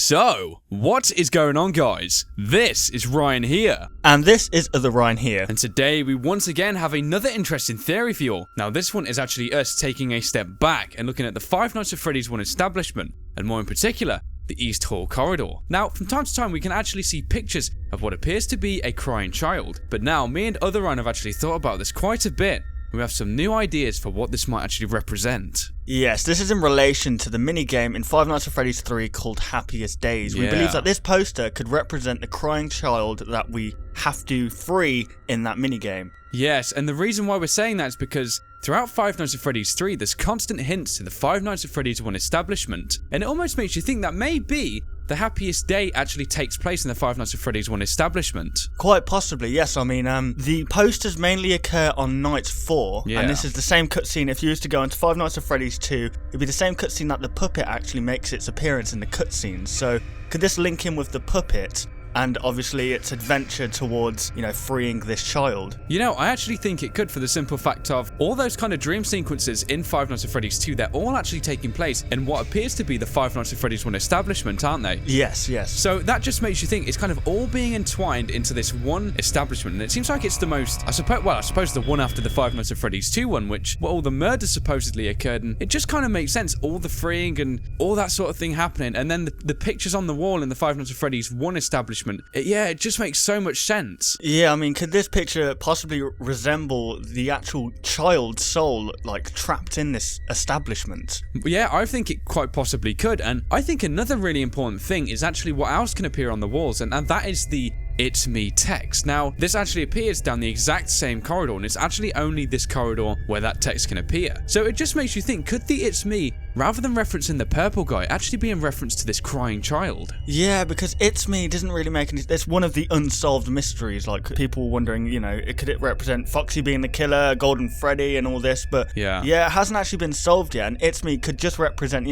So, what is going on, guys? This is Ryan here. And this is Other Ryan here. And today we once again have another interesting theory for you all. Now this one is actually us taking a step back and looking at the Five Nights at Freddy's 1 establishment, and more in particular, the East Hall corridor. Now, from time to time we can actually see pictures of what appears to be a crying child, but now me and Other Ryan have actually thought about this quite a bit. We have some new ideas for what this might actually represent. Yes, this is in relation to the mini-game in Five Nights at Freddy's 3 called Happiest Days. We believe that this poster could represent the crying child that we have to free in that mini-game. Yes, and the reason why we're saying that is because throughout Five Nights at Freddy's 3, there's constant hints to the Five Nights at Freddy's 1 establishment, and it almost makes you think that maybe the happiest day actually takes place in the Five Nights at Freddy's 1 establishment. Quite possibly, yes. I mean, the posters mainly occur on night 4, and this is the same cutscene. If you used to go into Five Nights at Freddy's 2, it'd be the same cutscene that the puppet actually makes its appearance in the cutscenes. So, could this link in with the puppet? And obviously its adventure towards, freeing this child. I actually think it could, for the simple fact of all those kind of dream sequences in Five Nights at Freddy's 2, they're all actually taking place in what appears to be the Five Nights at Freddy's 1 establishment, aren't they? Yes, yes. So that just makes you think it's kind of all being entwined into this one establishment, and it seems like it's the most, I suppose the one after the Five Nights at Freddy's 2 one, where all the murders supposedly occurred, and it just kind of makes sense, all the freeing and all that sort of thing happening, and then the pictures on the wall in the Five Nights at Freddy's 1 establishment. It just makes so much sense. Yeah, I mean, could this picture possibly resemble the actual child's soul, trapped in this establishment? Yeah, I think it quite possibly could, and I think another really important thing is actually what else can appear on the walls, and that is the "It's me" text. Now, this actually appears down the exact same corridor, and it's actually only this corridor where that text can appear. So it just makes you think, could the "It's me," rather than referencing the purple guy, actually be in reference to this crying child? Yeah, because "It's me" doesn't really make any... It's one of the unsolved mysteries, people wondering, could it represent Foxy being the killer, Golden Freddy and all this, but yeah, it hasn't actually been solved yet, and "It's me" could just represent,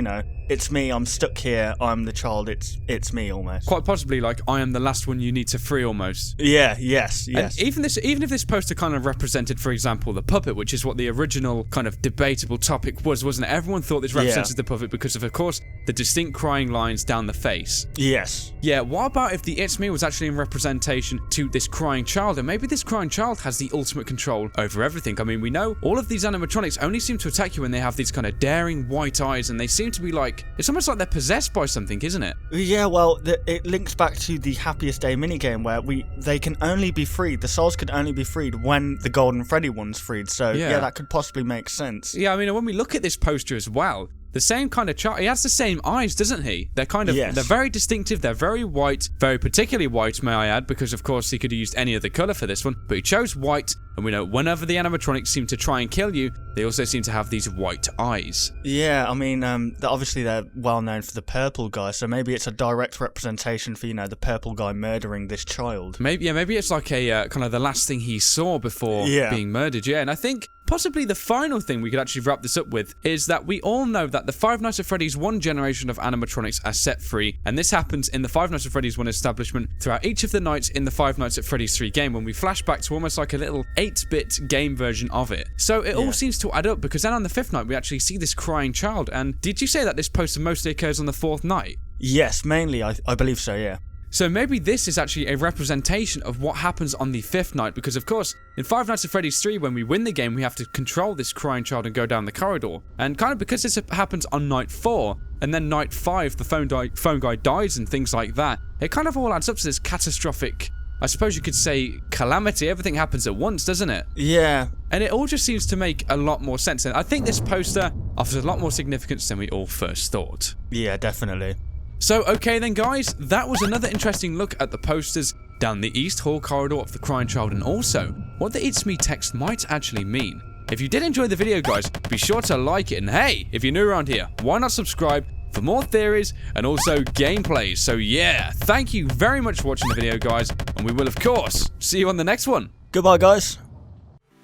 it's me, I'm stuck here, I'm the child, it's me almost. Quite possibly I am the last one you need to free almost. Yeah, yes. And even if this poster kind of represented, for example, the puppet, which is what the original kind of debatable topic was, wasn't it? Everyone thought this represented the puppet because of course, the distinct crying lines down the face. Yes. Yeah, what about if the "It's me" was actually in representation to this crying child, and maybe this crying child has the ultimate control over everything? I mean, we know all of these animatronics only seem to attack you when they have these kind of daring white eyes, and they seem to be it's almost like they're possessed by something, isn't it? Yeah, well, it links back to the Happiest Day minigame where they can only be freed, the souls could only be freed when the Golden Freddy one's freed, so yeah, that could possibly make sense. Yeah, I mean, when we look at this poster as well, the same kind of child, he has the same eyes, doesn't he? They're they're very distinctive, they're very white, very particularly white, may I add, because of course he could have used any other colour for this one, but he chose white, and we know whenever the animatronics seem to try and kill you, they also seem to have these white eyes. Yeah, I mean, obviously they're well known for the purple guy, so maybe it's a direct representation for, the purple guy murdering this child. Maybe it's like a kind of the last thing he saw before being murdered, and I think possibly the final thing we could actually wrap this up with is that we all know that the Five Nights at Freddy's 1 generation of animatronics are set free, and this happens in the Five Nights at Freddy's 1 establishment throughout each of the nights in the Five Nights at Freddy's 3 game, when we flash back to almost like a little 8-bit game version of it. So it all seems to add up, because then on the 5th night we actually see this crying child, and did you say that this poster mostly occurs on the 4th night? Yes, mainly, I believe so, yeah. So maybe this is actually a representation of what happens on the 5th night, because of course, in Five Nights at Freddy's 3, when we win the game, we have to control this crying child and go down the corridor. And kind of because this happens on night 4, and then night 5, the phone guy dies and things like that, it kind of all adds up to this catastrophic, I suppose you could say, calamity. Everything happens at once, doesn't it? Yeah. And it all just seems to make a lot more sense. And I think this poster offers a lot more significance than we all first thought. Yeah, definitely. So, okay then guys, that was another interesting look at the posters down the East Hall corridor of the crying child, and also what the "It's me" text might actually mean. If you did enjoy the video guys, be sure to like it, and hey, if you're new around here, why not subscribe for more theories and also gameplays? So yeah, thank you very much for watching the video guys, and we will of course see you on the next one. Goodbye guys.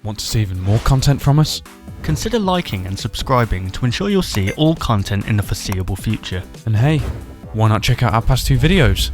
Want to see even more content from us? Consider liking and subscribing to ensure you'll see all content in the foreseeable future. And hey, why not check out our past 2 videos?